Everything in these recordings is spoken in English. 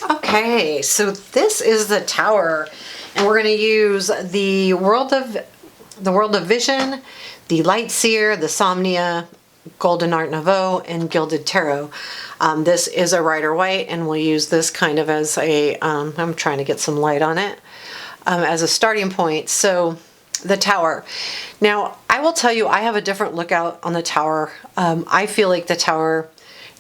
Okay, so this is the Tower, and we're going to use the World of Vision, the Light Seer, the Somnia, Golden Art Nevau, and Gilded Tarot. This is a Rider White, and we'll use this kind of as a, I'm trying to get some light on it, as a starting point. So the Tower. Now, I will tell you, I have a different lookout on the Tower. I feel like the Tower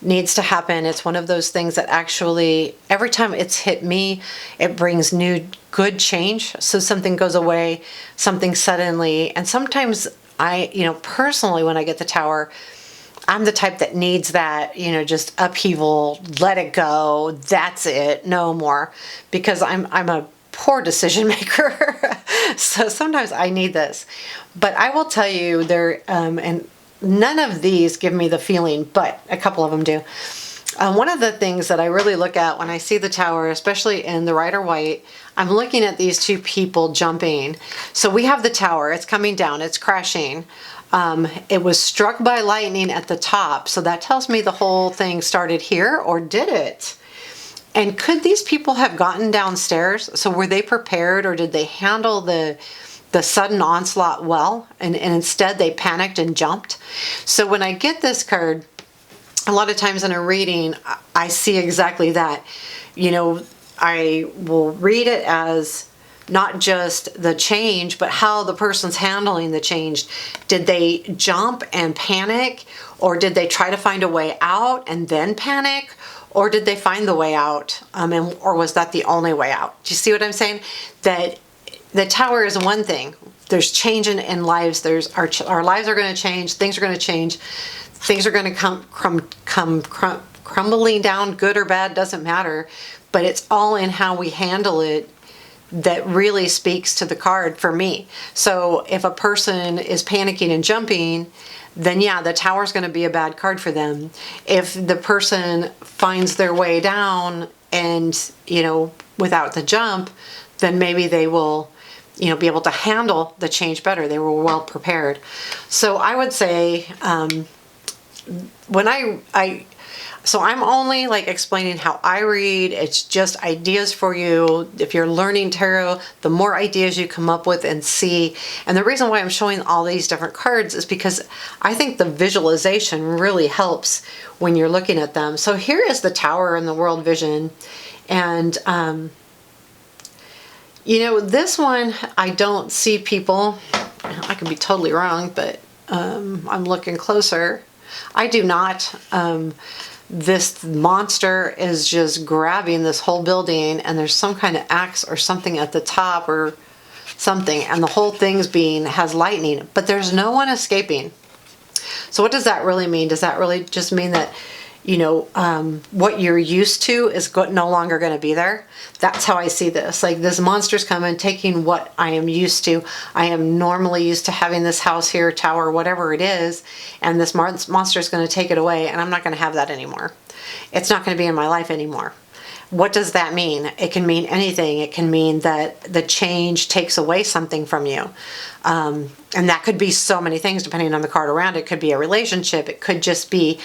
needs to happen. It's one of those things that actually, every time it's hit me, it brings new good change. So something goes away, something suddenly, and sometimes personally, when I get the Tower, I'm the type that needs that, just upheaval, let it go, that's it, no more, because I'm a poor decision maker. So sometimes I need this. But I will tell you, and none of these give me the feeling, but a couple of them do. One of the things that I really look at when I see the Tower, especially in the Rider White, I'm looking at these two people jumping. So we have the Tower, it's coming down, it's crashing. It was struck by lightning at the top, so that tells me the whole thing started here, or did it? And could these people have gotten downstairs? So were they prepared, or did they handle the sudden onslaught well, and instead they panicked and jumped? So when I get this card, a lot of times in a reading, I see exactly that. I will read it as not just the change, but how the person's handling the change. Did they jump and panic, or did they try to find a way out and then panic? Or did they find the way out, or was that the only way out? Do you see what I'm saying? That the Tower is one thing. There's change in lives. There's our lives are going to change. Things are going to change. Things are going to come crumbling down, good or bad, doesn't matter. But it's all in how we handle it that really speaks to the card for me. So if a person is panicking and jumping, then yeah, the Tower is going to be a bad card for them. If the person finds their way down and, without the jump, then maybe they will, be able to handle the change better. They were well prepared. So I would say, when so I'm only explaining how I read. It's just ideas for you. If you're learning tarot, the more ideas you come up with and see. And the reason why I'm showing all these different cards is because I think the visualization really helps when you're looking at them. So here is the Tower in the World Vision. And, this one, I don't see people. I could be totally wrong, but I'm looking closer. I do not. This monster is just grabbing this whole building, and there's some kind of axe or something at the top or something, and the whole thing's has lightning, but there's no one escaping. So what does that really mean? Does that really just mean that, what you're used to is no longer going to be there? That's how I see this. This monster's coming, taking what I am used to. I am normally used to having this house here, tower, whatever it is, and this monster's going to take it away, and I'm not going to have that anymore. It's not going to be in my life anymore. What does that mean? It can mean anything. It can mean that the change takes away something from you. And that could be so many things depending on the card around. It could be a relationship. It could just be,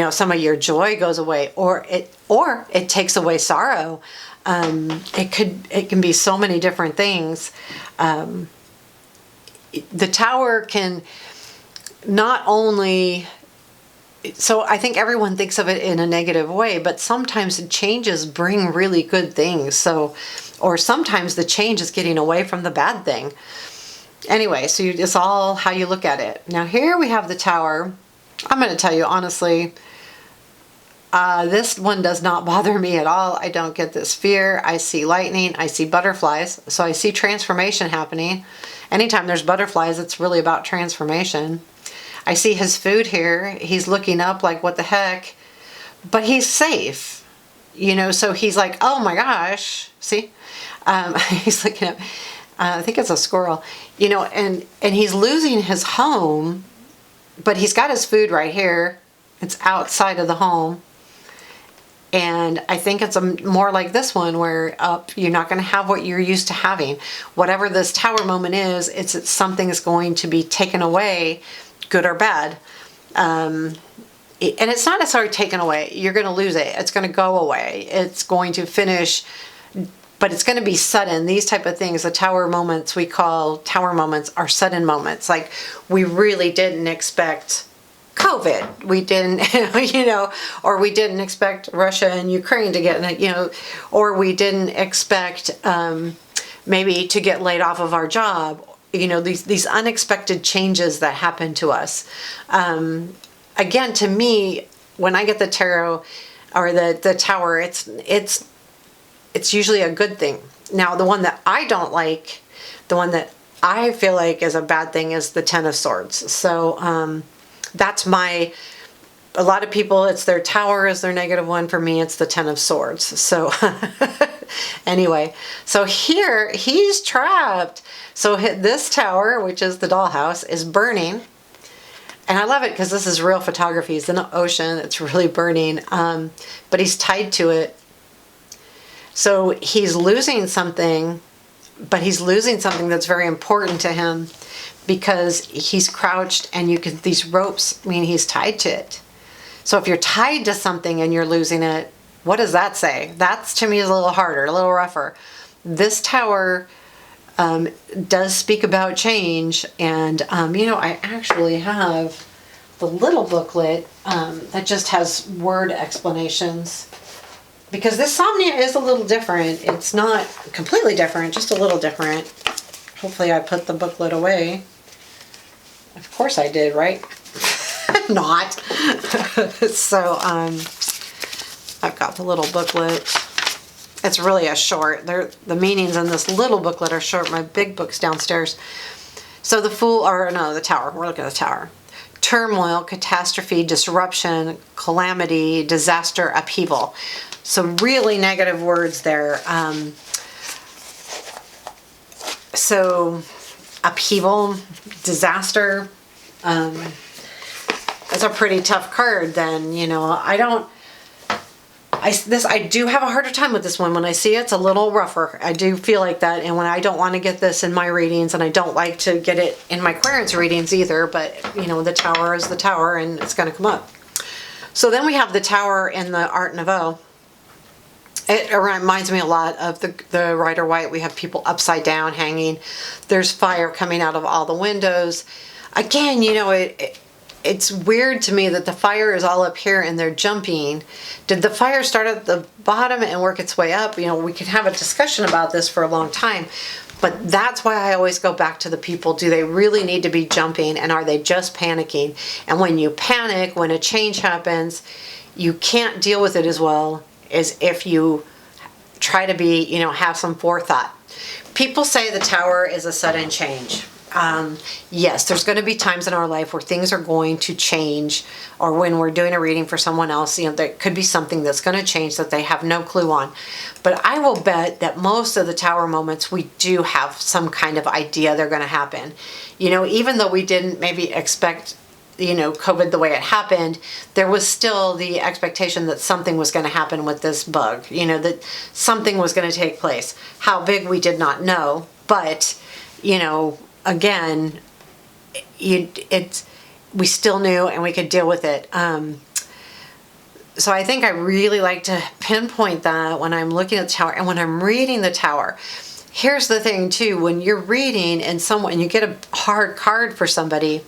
some of your joy goes away, or it takes away sorrow. It can be so many different things. The Tower can not only, so I think everyone thinks of it in a negative way, but sometimes the changes bring really good things. So, or sometimes the change is getting away from the bad thing. Anyway, so it's all how you look at it. Now here we have the Tower. I'm going to tell you honestly, this one does not bother me at all. I don't get this fear. I see lightning. I see butterflies. So I see transformation happening. Anytime there's butterflies, it's really about transformation. I see his food here. He's looking up like, what the heck? But he's safe, so he's like, oh my gosh, see? He's looking up, I think it's a squirrel, and he's losing his home, but he's got his food right here. It's outside of the home. And I think it's more like this one where you're not going to have what you're used to having. Whatever this Tower moment is, it's something is going to be taken away, good or bad. and it's not necessarily taken away. You're going to lose it. It's going to go away. It's going to finish, but it's going to be sudden. These type of things, the tower moments, we call tower moments, are sudden moments. Like, we really didn't expect COVID. We didn't, or we didn't expect Russia and Ukraine to get, or we didn't expect maybe to get laid off of our job. These unexpected changes that happen to us. Again, to me, when I get the tarot or the tower, it's usually a good thing. Now, the one that I don't like, the one that I feel like is a bad thing, is the Ten of Swords. So that's a lot of people, it's their tower is their negative one. For me, it's the Ten of Swords. So anyway, so here he's trapped. So this tower, which is the dollhouse, is burning. And I love it because this is real photography. It's in the ocean. It's really burning. But he's tied to it. So he's losing something, but he's losing something that's very important to him, because he's crouched and these ropes mean he's tied to it. So if you're tied to something and you're losing it, what does that say? That's, to me, is a little harder, a little rougher. This tower does speak about change. And, I actually have the little booklet that just has word explanations, because this Somnia is a little different. It's not completely different, just a little different. Hopefully I put the booklet away. Of course I did, right? Not. So I've got the little booklet. It's really a short. The meanings in this little booklet are short. My big book's downstairs. So the tower. We're looking at the tower. Turmoil, catastrophe, disruption, calamity, disaster, upheaval. So really negative words there. So upheaval, disaster. That's a pretty tough card. Then I do have a harder time with this one. When I see it's a little rougher. I do feel like that, and when I don't want to get this in my readings, and I don't like to get it in my clearance readings either. But the tower is the tower, and it's going to come up. So then we have the tower in the Art Nevau. It reminds me a lot of the Rider Waite. We have people upside down hanging. There's fire coming out of all the windows. Again, it's weird to me that the fire is all up here and they're jumping. Did the fire start at the bottom and work its way up? We can have a discussion about this for a long time. But that's why I always go back to the people. Do they really need to be jumping, and are they just panicking? And when you panic, when a change happens, you can't deal with it as well as if you try to be, have some forethought. People say the tower is a sudden change. Yes, there's going to be times in our life where things are going to change, or when we're doing a reading for someone else, there could be something that's going to change that they have no clue on. But I will bet that most of the tower moments, we do have some kind of idea they're going to happen. Even though we didn't maybe expect COVID the way it happened, there was still the expectation that something was going to happen with this bug, that something was going to take place. How big, we did not know, but, again, we still knew, and we could deal with it. So I think I really like to pinpoint that when I'm looking at the tower and when I'm reading the tower. Here's the thing too, when you're reading and you get a hard card for somebody.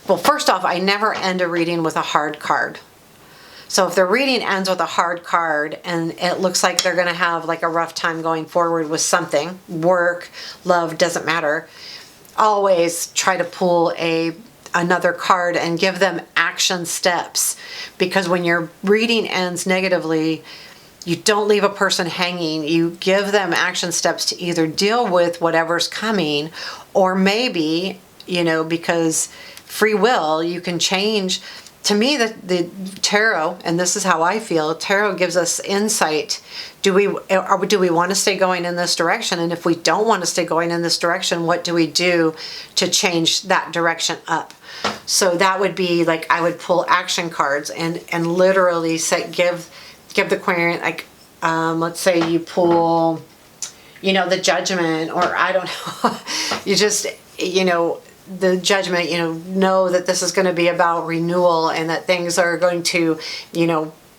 Well, first off, I never end a reading with a hard card. So if the reading ends with a hard card and it looks like they're going to have like a rough time going forward with something, work, love, doesn't matter, always try to pull another card and give them action steps. Because when your reading ends negatively, you don't leave a person hanging. You give them action steps to either deal with whatever's coming, or maybe, because free will, you can change. To me, the tarot, and this is how I feel, tarot gives us insight. Do we want to stay going in this direction? And if we don't want to stay going in this direction, what do we do to change that direction up? So that would be like, I would pull action cards and literally say, give the querent, like, let's say you pull, the Judgment, or I don't know, you just, the judgment, know that this is going to be about renewal and that things are going to,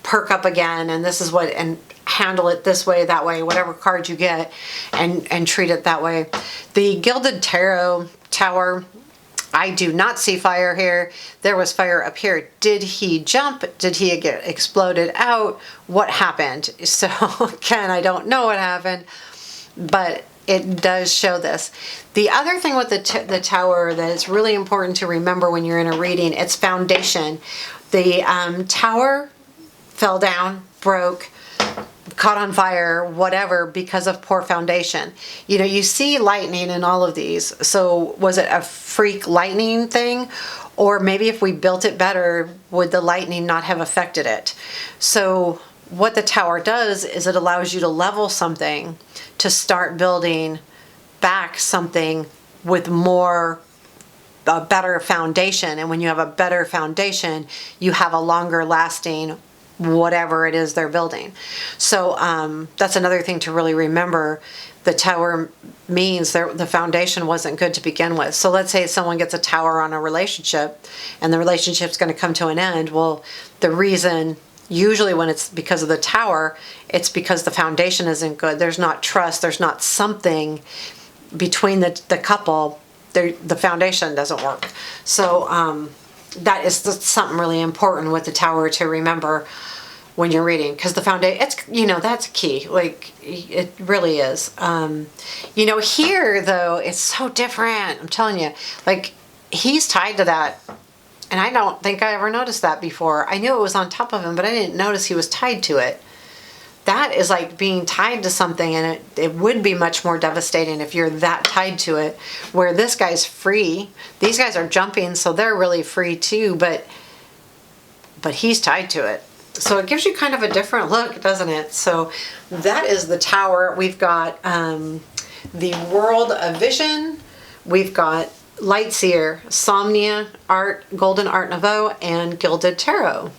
perk up again, and this is what, and handle it this way, that way, whatever card you get, and treat it that way. The Gilded Tarot Tower, I do not see fire here. There was fire up here. Did he jump? Did he get exploded out? What happened? So again, I don't know what happened, but it does show this. The other thing with the tower that is really important to remember when you're in a reading, it's foundation. The tower fell down, broke, caught on fire, whatever, because of poor foundation. You see lightning in all of these. So was it a freak lightning thing? Or maybe if we built it better, would the lightning not have affected it? So what the tower does is it allows you to level something, to start building back something with a better foundation. And when you have a better foundation, you have a longer lasting whatever it is they're building. So that's another thing to really remember. The tower means the foundation wasn't good to begin with. So let's say someone gets a tower on a relationship and the relationship's going to come to an end. Well, the reason, usually when it's because of the tower, it's because the foundation isn't good. There's not trust. There's not something between the couple. The foundation doesn't work. So that is something really important with the tower to remember when you're reading, because the foundation, that's key. Like, it really is. Here though, it's so different. I'm telling you, like, he's tied to that. And I don't think I ever noticed that before. I knew it was on top of him, but I didn't notice he was tied to it. That is like being tied to something, and it would be much more devastating if you're that tied to it, where this guy's free. These guys are jumping, so they're really free too, but he's tied to it. So it gives you kind of a different look, doesn't it? So that is the tower. We've got the World of Vision. We've got Light Seer, Somnia, Golden Art Nevau, and Gilded Tarot.